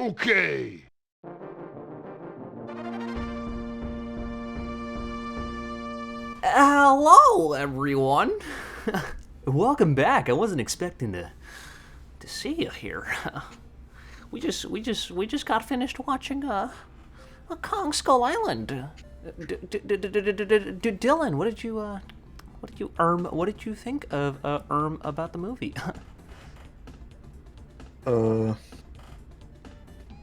Okay. Hello, everyone. Welcome back. I wasn't expecting to see you here. We just got finished watching a Kong Skull Island. Dylan, what did you think of about the movie? Uh,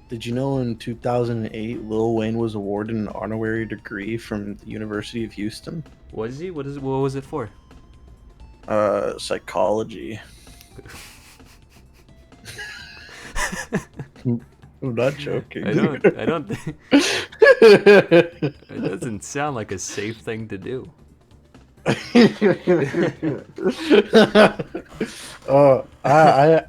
did you know in 2008 Lil Wayne was awarded an honorary degree from the University of Houston? What is he? What was it for? Psychology. I'm not joking. I don't think it doesn't sound like a safe thing to do. I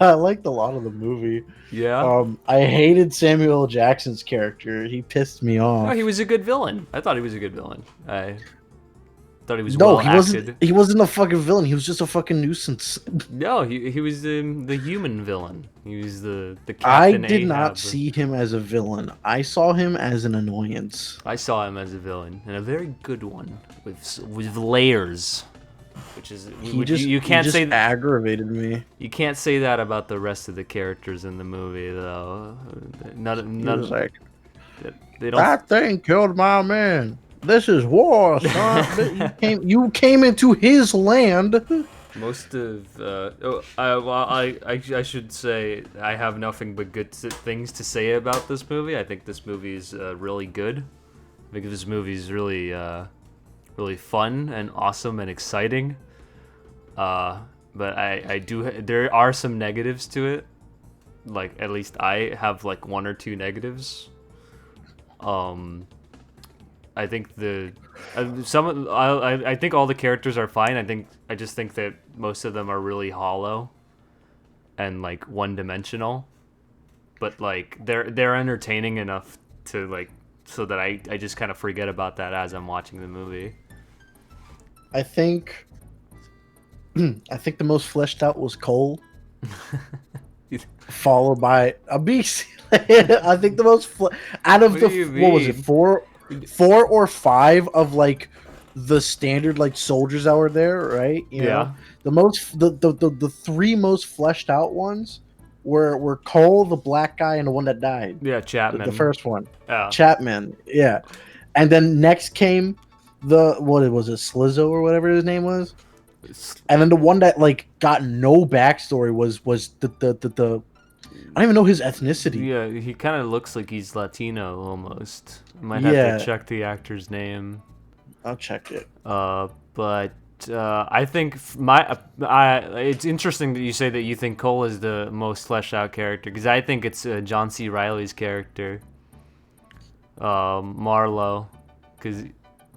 I liked a lot of the movie. Yeah. I hated Samuel L. Jackson's character. He pissed me No, off. he was a good villain. I thought he was a good villain. I thought he was No, well he wasn't. acted. He wasn't a fucking villain. He was just a fucking nuisance. No, he was the human villain. He was the I Captain did not Ahab. see him as a villain. I saw him as an annoyance. I saw him as a villain, and a very good one with layers. You can't just say aggravated me. you can't say that about the rest of the characters in the movie though. He was like, they don't. "That thing killed my man. This is war, son. You came into his land." Most of I should say I have nothing but good things to say about this movie. I think this movie is really good. I think this movie is really fun and awesome and exciting. But there are some negatives to it. Like at least I have like one or two negatives. I think I think all the characters are fine. I just think that most of them are really hollow and like one-dimensional. But like they're entertaining enough to like so that I just kind of forget about that as I'm watching the movie. I think, I think the most fleshed out was Cole, followed by a beast. I think the most out of What the do you what was it mean? four or five of like the standard like soldiers that were there, right? You know, Yeah. the three most fleshed out ones were Cole, the black guy, and the one that died. Yeah, The Chapman. first one, Yeah. Chapman, yeah, and then next came the what was it, Slizzo or whatever his name was, and then the one that like got no backstory was the I don't even know his ethnicity. Yeah, he kind of looks like he's Latino almost. Might have to Yeah, check the actor's name. I'll check it. But I think it's interesting that you say that you think Cole is the most fleshed out character because I think it's John C. Riley's character, Marlowe, because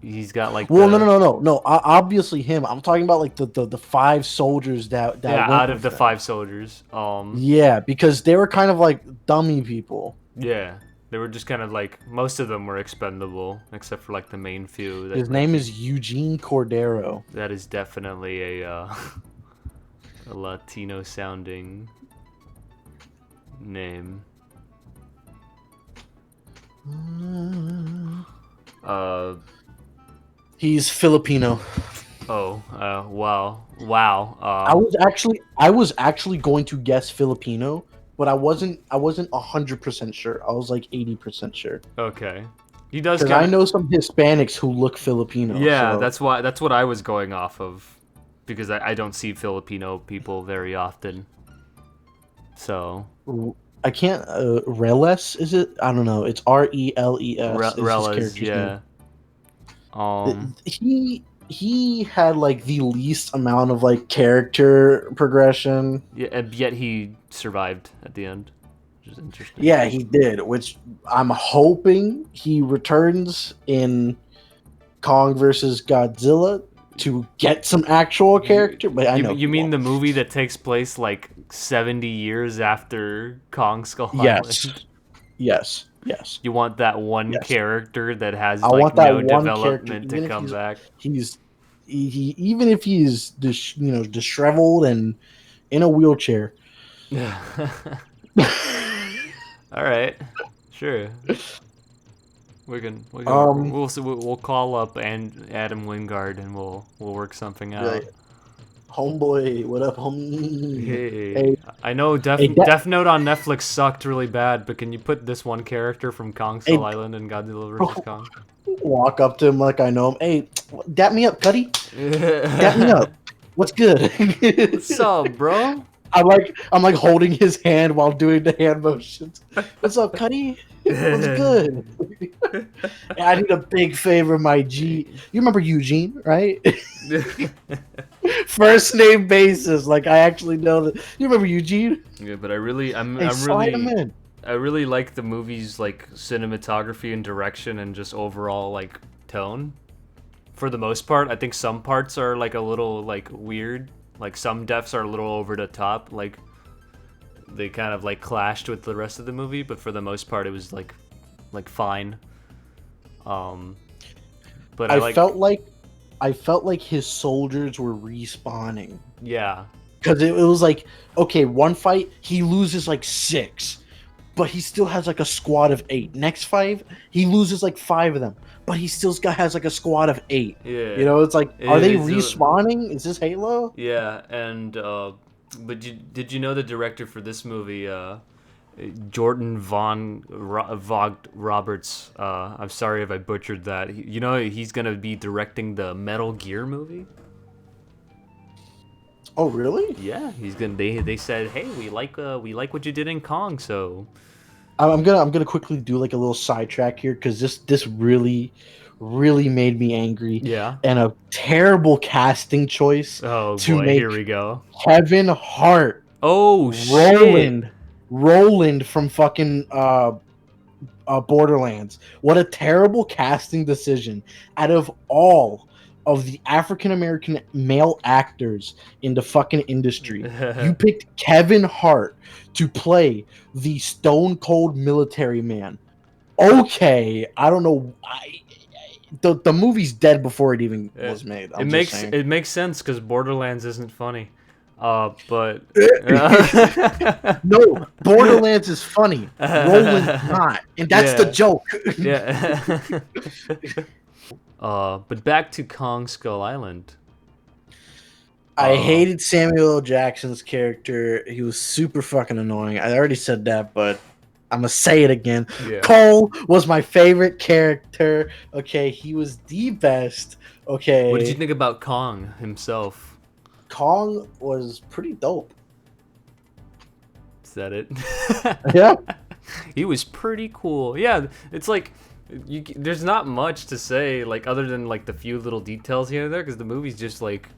he's got like Well, no. Obviously him. I'm talking about like the five soldiers that yeah, went out of with the them. five soldiers. Yeah, because they were kind of like dummy people. Yeah, they were just kind of like most of them were expendable except for like the main few. His name is Eugene Cordero. That is definitely a a Latino sounding name. Uh He's Filipino. wow. I was actually going to guess Filipino, but I wasn't 100% sure. I was like 80% sure. Okay. He does Because I know some Hispanics who look Filipino. Yeah, So. that's what I was going off of because I don't see Filipino people very often. So, I can't. Reles, is it? I don't know. It's Reles. Is his Relas, character's yeah. name. He had like the least amount of like character progression. Yeah, and yet he survived at the end, which is interesting. Yeah, he did. Which I'm hoping he returns in Kong versus Godzilla to get some actual character. But I know You he mean won't. the movie that takes place like 70 years after Kong Skull Yes, Island? yes. You want that one Yes. character that has I like want that no one character, development to even if come back? even if he's disheveled and in a wheelchair. All right, sure. We can work. Um, We'll call up and Adam Wingard and we'll work something be like, out. homeboy, what up, home? Hey, Hey, I know hey, Death Note on Netflix sucked really bad, but can you put this one character from Kong Skull hey, Island in Godzilla vs Kong? walk up to him like I know him. Hey, dap me up, Cuddy. Dap me up. What's good? What's up, bro? I'm like holding his hand while doing the hand motions. What's up, Cuddy? What's good? Yeah, I need a big favor, my G. You remember Eugene, right? First name basis. Like I actually know that. You remember Eugene? Yeah, but I'm Hey, slide him in. I really like the movie's like cinematography and direction and just overall like tone. For the most part, I think some parts are like a little like weird. Like some deaths are a little over the top. Like they kind of like clashed with the rest of the movie, but for the most part, it was like fine. Um, but I I like felt like I felt like his soldiers were respawning. yeah Because it was like, okay, one fight, he loses like six, but he still has like a squad of eight. Next five, he loses like five of them, but he still has like a squad of eight. You yeah know, it's like, are they it's respawning? Is this Halo? yeah and but did you know the director for this movie Jordan Vogt Roberts. I'm sorry if I butchered that. You know he's gonna be directing the Metal Gear movie. Oh, really? Yeah, he's gonna. They said, hey, we like what you did in Kong, so I'm gonna quickly do like a little sidetrack here because this really made me angry yeah. and a terrible casting choice Oh to boy, here make we go. Kevin Hart Oh shit. Roland from fucking Borderlands. What a terrible casting decision. Out of all of the African American male actors in the fucking industry, you picked Kevin Hart to play the stone cold military man. Okay, I don't know. The movie's dead before it even Uh, was made. I'm just saying. it makes sense because Borderlands isn't funny. But No, Borderlands is funny. Roland's not, and that's the yeah, joke. yeah. But back to Kong Skull Island. I Uh, hated Samuel L. Jackson's character. He was super fucking annoying. I already said that, but I'm gonna say it again. yeah. Cole was my favorite character. Okay, he was the best. What did you Okay, think about Kong himself? Kong was pretty dope. Is that it? Yeah, He was pretty cool. Yeah, it's like there's not much to say like other than like the few little details here and there because the movie's just like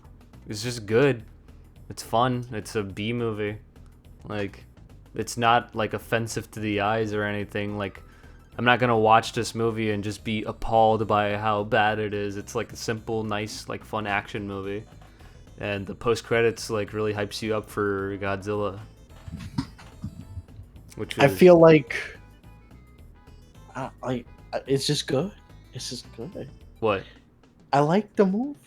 it's just good. It's fun. It's a B movie. Like it's not like offensive to the eyes or anything. Like I'm not gonna watch this movie and just be appalled by how bad it is. It's like a simple, nice, like fun action movie. And the post credits like really hypes you up for Godzilla, which I is feel like I it's just good. It's just good. what. I like the movie.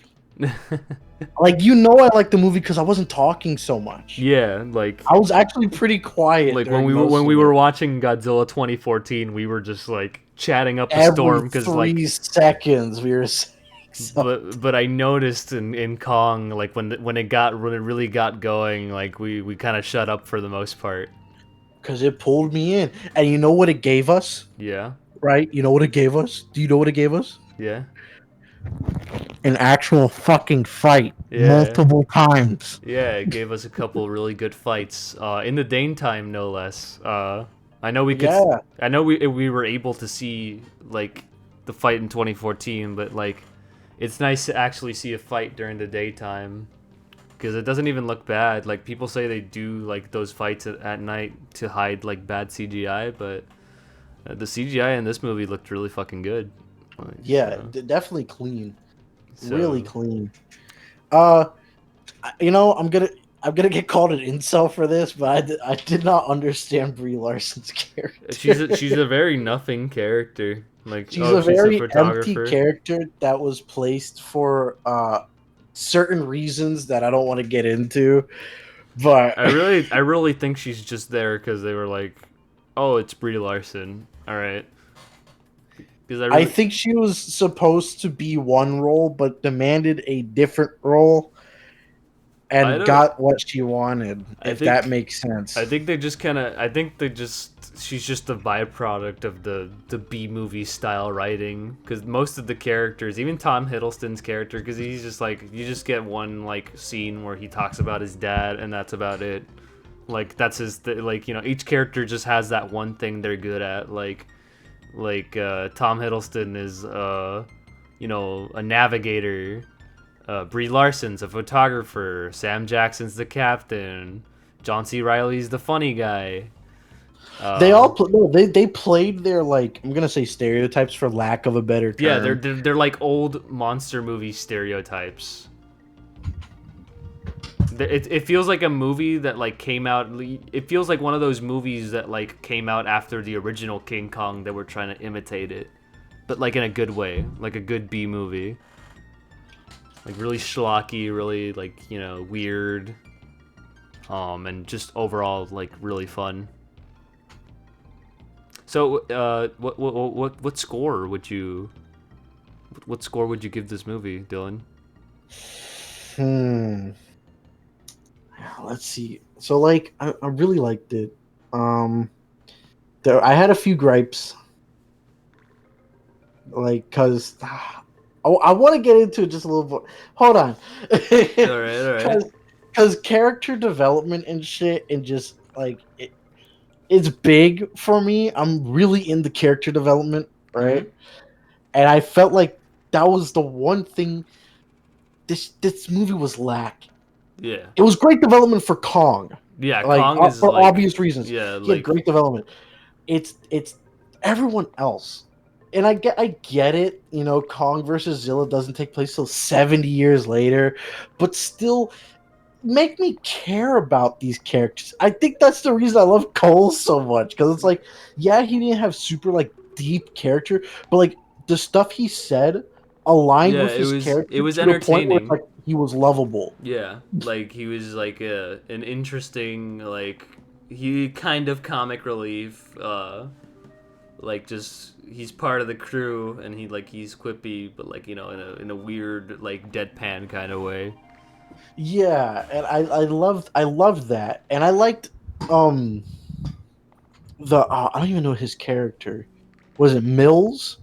Like I like the movie because I wasn't talking so much. Yeah, like I was actually pretty quiet like when during most when we of were it. watching Godzilla 2014, we were just like chatting up a Every storm because 3 seconds we were saying something. but I noticed in Kong like when it really got going, like we kind of shut up for the most part. Because it pulled me in. And you know what it gave us? Yeah, Right? You know what it gave us? Do you know what it gave us? yeah, An actual fucking fight yeah. multiple times. Yeah, it gave us a couple really good fights in the Dane time, no less. I know we could, Yeah. I know we were able to see like the fight in 2014, but like it's nice to actually see a fight during the daytime because it doesn't even look bad. Like people say they do like those fights at night to hide like bad CGI, but the CGI in this movie looked really fucking good. Like, Yeah, definitely clean. Really so clean. I'm gonna get called an incel for this, but I did not understand Brie Larson's character. she's a very nothing character. Like, She's oh, a she's a very empty photographer. character that was placed for certain reasons that I don't want to get into. But I really think she's just there because they were like, Oh, it's Brie Larson. All right, because I I really, think she was supposed to be one role, but demanded a different role I and don't. got what she wanted, I if that think makes sense. I think they just kind of. I think they just. She's just a byproduct of the B movie style writing. Because most of the characters, even Tom Hiddleston's character, because he's just like you just get one like scene where he talks about his dad, and that's about it. Like that's like each character just has that one thing they're good at. Tom Hiddleston is a navigator. Brie Larson's a photographer. Sam Jackson's the captain. John C. Riley's the funny guy. They Uh, all no, they played their like I'm gonna say stereotypes for lack of a better yeah, term. they're like old monster movie stereotypes. It feels like a movie that like came out. It feels like one of those movies that like came out after the original King Kong that were trying to imitate it, but like in a good way, like a good B movie, like really schlocky, really like weird, and just overall like really fun. So, what score would you give this movie, Dylan? Hmm. Let's see. So like I really liked it. Um there I had a few gripes, like cuz I want to get into it just a little bit. Hold on. All right, all right. Cuz character development and shit and just like it's big for me. I'm really into character development, right? Mm-hmm. And I felt like that was the one thing this movie was lacking. Yeah, It was great development for Kong, yeah. like Kong is for like, obvious reasons. yeah, He had like, great development. It's everyone else, and I get it. You know, Kong versus Zilla doesn't take place till 70 years later, but still make me care about these characters. I think that's the reason I love Cole so much, because it's like, yeah, he didn't have super like deep character, but like the stuff he said aligned yeah. with It his was character to the point where it's entertaining. like he was lovable. Yeah, like he was like an interesting like he kind of comic relief. Like just he's part of the crew and he's quippy, but like in a weird like deadpan kind of way. Yeah, and I loved that, and I liked um the I don't even know his character. Was it Mills?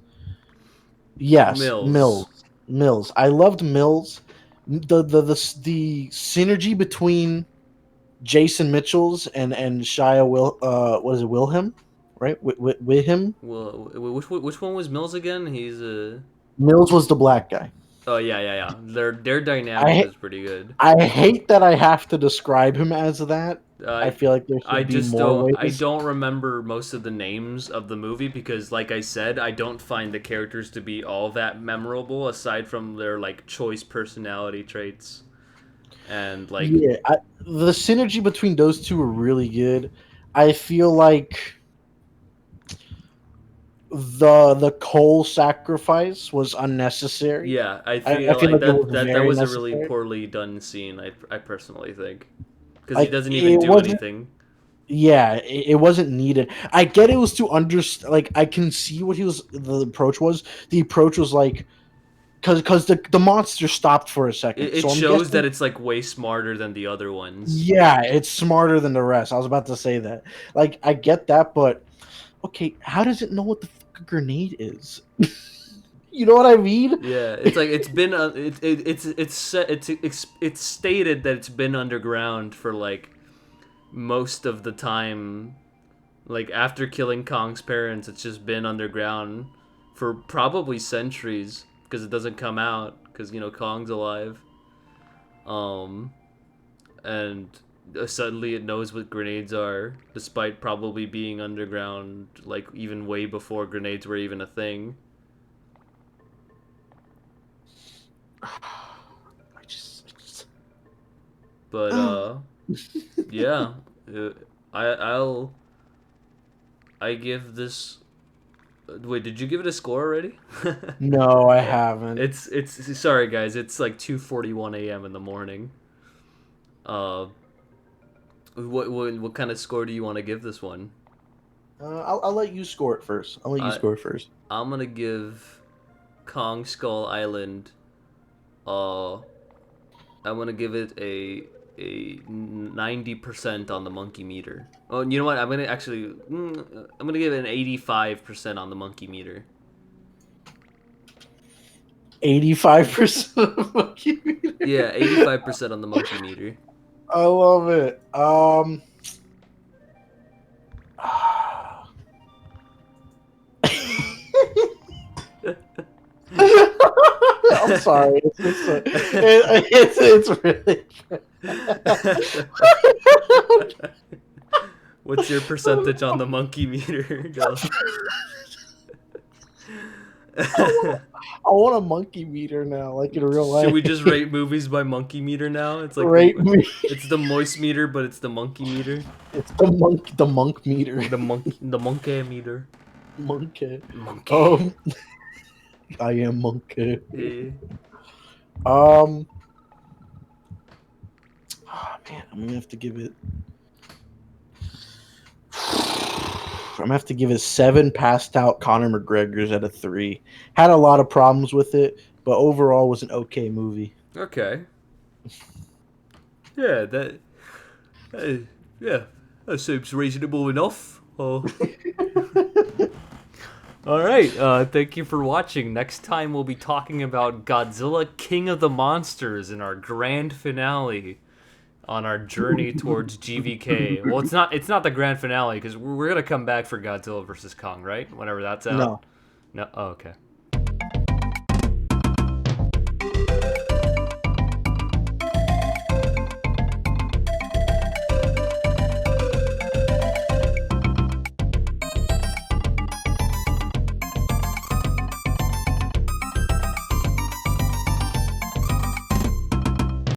Yes, Mills. Mills. I loved Mills. The synergy between Jason Mitchell's and Shia Will what is it, Wilhelm, right? With him. Well, which one was Mills again? He's a. Mills was the black guy. Oh yeah, yeah, yeah. Their dynamic I is pretty good. I hate that I have to describe him as that. I I feel like there I should be just more don't I ways. don't remember most of the names of the movie because like I said, I don't find the characters to be all that memorable aside from their like choice personality traits and like Yeah, the synergy between those two are really good. I feel like the Cole sacrifice was unnecessary. yeah, I I feel feel like like it that was that very was a really necessary. poorly done scene. I personally think because he Like doesn't even it do wasn't. anything. Yeah, it wasn't needed. I get it was to understand. Like I can see what he was. The approach was. The approach was like because the monster stopped for a second. It So I'm shows that guessing. it's like way smarter than the other ones. Yeah, it's smarter than the rest. I was about to say that. Like I get that, but okay, how does it know what the fuck a grenade is? You know what I mean? Yeah, it's like it's been it's stated that it's been underground for like most of the time. Like after killing Kong's parents, it's just been underground for probably centuries because it doesn't come out because Kong's alive. Um, and suddenly it knows what grenades are, despite probably being underground like even way before grenades were even a thing. But yeah, uh, I'll I give this. Wait, did you give it a score already? No, I haven't. It's sorry guys. It's like 2:41 a.m. in the morning. Uh, what kind of score do you want to give this one? I'll let you score it first. I'll let you I score it first. I'm gonna give Kong Skull Island. Uh, I'm gonna give it a 90% on the monkey meter. Oh, and you know what? I'm gonna give it an 85% on the monkey meter. 85% monkey meter. Yeah, 85% on the monkey meter. I love it. I'm sorry. It's really. What's your percentage on the monkey meter? Go. I want a monkey meter now, like in real Should life. we just rate movies by monkey meter now? It's like Rate me. it's the moist meter, but it's the monkey meter. It's the monk meter. The monkey meter. Monkey. Monkey. I am monkey. Yeah. Um, man, I'm gonna have to give it. I'm gonna have to give it 7 passed out Conor McGregor's out of 3. Had a lot of problems with it, but overall was an okay movie. Okay. Yeah, uh, yeah, that seems reasonable enough. Oh. All right. Thank you for watching. Next time we'll be talking about Godzilla King of the Monsters in our grand finale on our journey towards GVK. Well, it's not the grand finale because we're gonna come back for Godzilla versus Kong, right? Whenever that's out. No. No. Oh, okay.